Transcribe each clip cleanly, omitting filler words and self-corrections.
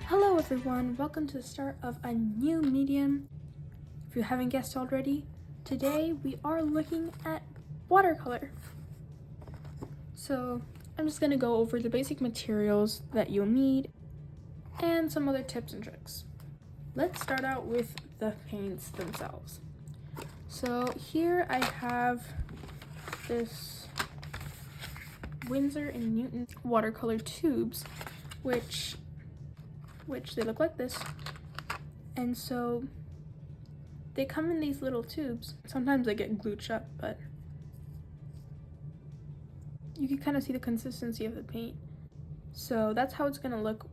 Hello everyone, welcome to the start of a new medium. If you haven't guessed already, today we are looking at watercolor. So I'm just going to go over the basic materials that you'll need and some other tips and tricks. Let's start out with the paints themselves. So here I have this Winsor & Newton watercolor tubes, which they look like this. And so they come in these little tubes. Sometimes they get glued shut, but you can kind of see the consistency of the paint. So that's how it's gonna look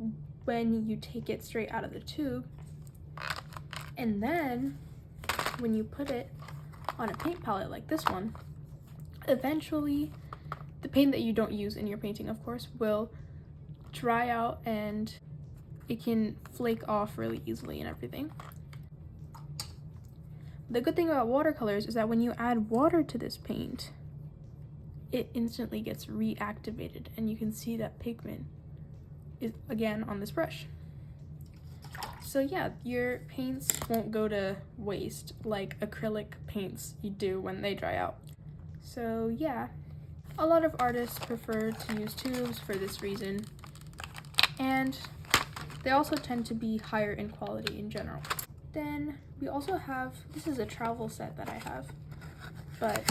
when you take it straight out of the tube. And then when you put it on a paint palette like this one, eventually the paint that you don't use in your painting, of course, will dry out and it can flake off really easily and everything. The good thing about watercolors is that when you add water to this paint, it instantly gets reactivated and you can see that pigment is again on this brush. So yeah, your paints won't go to waste like acrylic paints you do when they dry out. So yeah, a lot of artists prefer to use tubes for this reason, and they also tend to be higher in quality in general. Then we also have, this is a travel set that I have, but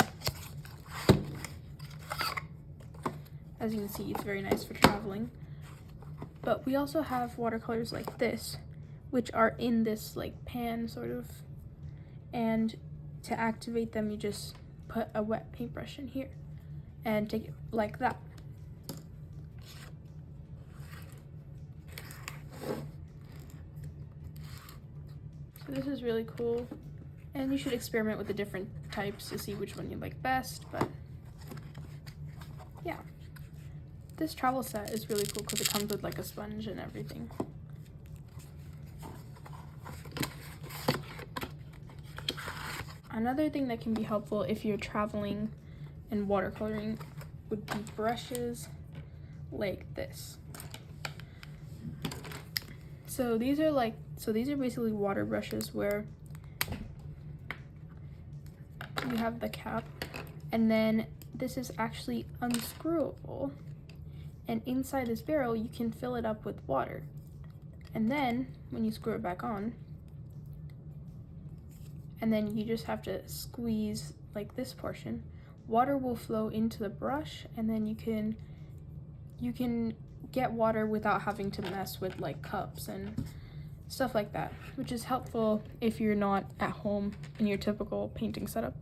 as you can see, it's very nice for traveling. But we also have watercolors like this, which are in this like pan sort of, and to activate them you just put a wet paintbrush in here and take it like that. So this is really cool, and you should experiment with the different types to see which one you like best, but yeah. This travel set is really cool because it comes with like a sponge and everything. Another thing that can be helpful if you're traveling and watercoloring would be brushes like this. So these are basically water brushes where you have the cap, and then this is actually unscrewable, and inside this barrel you can fill it up with water, and then when you screw it back on, and then you just have to squeeze like this portion, water will flow into the brush, and then you can get water without having to mess with like cups and stuff like that, which is helpful if you're not at home in your typical painting setup.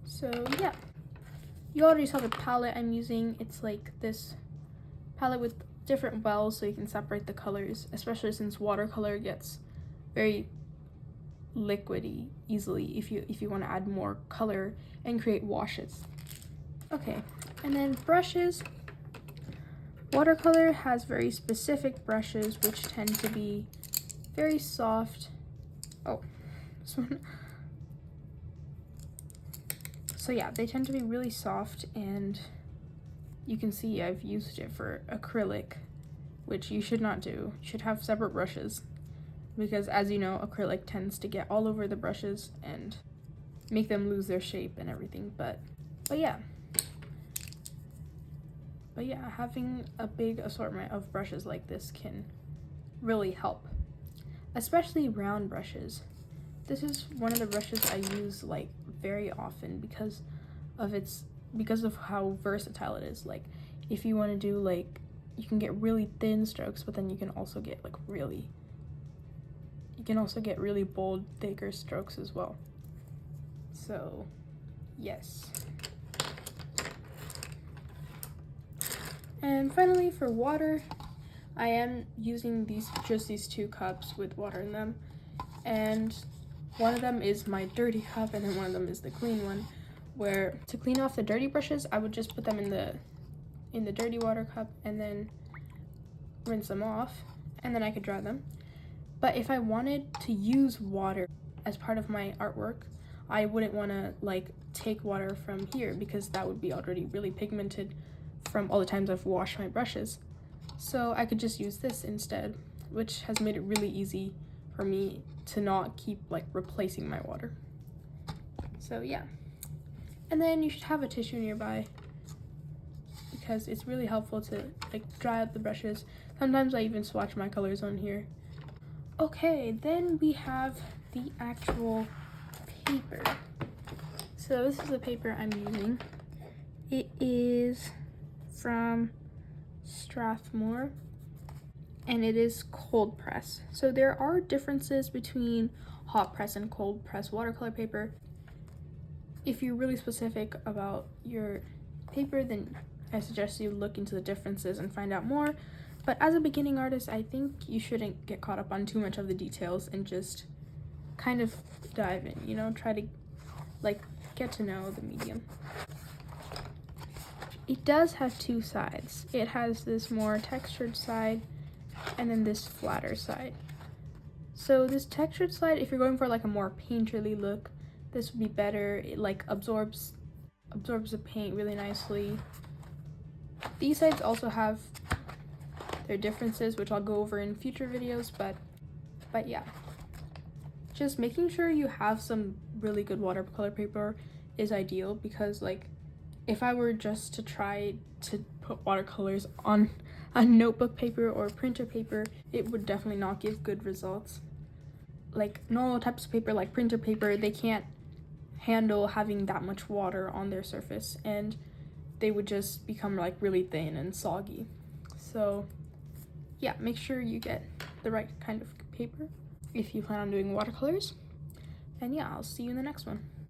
So yeah, you already saw the palette I'm using. It's like this palette with different wells so you can separate the colors, especially since watercolor gets very liquidy easily if you want to add more color and create washes. Okay, and then brushes. Watercolor has very specific brushes which tend to be very soft. Oh, this one. So yeah, they tend to be really soft, and you can see I've used it for acrylic, which you should not do. You should have separate brushes, because as you know, acrylic tends to get all over the brushes and make them lose their shape and everything. But yeah, having a big assortment of brushes like this can really help, especially round brushes. This is one of the brushes I use like very often because of how versatile it is. Like if you want to do like, you can get really thin strokes, but then you can also get like really bold, thicker strokes as well. So yes. And finally, for water, I am using just these two cups with water in them, and one of them is my dirty cup and then one of them is the clean one, where to clean off the dirty brushes I would just put them in the dirty water cup and then rinse them off, and then I could dry them. But if I wanted to use water as part of my artwork, I wouldn't want to like take water from here because that would be already really pigmented from all the times I've washed my brushes. So I could just use this instead, which has made it really easy for me to not keep like replacing my water. So yeah. And then you should have a tissue nearby because it's really helpful to like dry out the brushes. Sometimes I even swatch my colors on here. Okay, then we have the actual paper. So this is the paper I'm using. It is from Strathmore and it is cold press. So there are differences between hot press and cold press watercolor paper. If you're really specific about your paper, then I suggest you look into the differences and find out more. But as a beginning artist, I think you shouldn't get caught up on too much of the details and just kind of dive in, you know, try to like get to know the medium. It does have two sides. It has this more textured side and then this flatter side. So this textured side, if you're going for like a more painterly look, this would be better. It like absorbs the paint really nicely. These sides also have their differences, which I'll go over in future videos, but yeah. Just making sure you have some really good watercolor paper is ideal, because like if I were just to try to put watercolors on a notebook paper or printer paper, it would definitely not give good results. Like normal types of paper, like printer paper, they can't handle having that much water on their surface, and they would just become like really thin and soggy. So yeah, make sure you get the right kind of paper if you plan on doing watercolors. And yeah, I'll see you in the next one.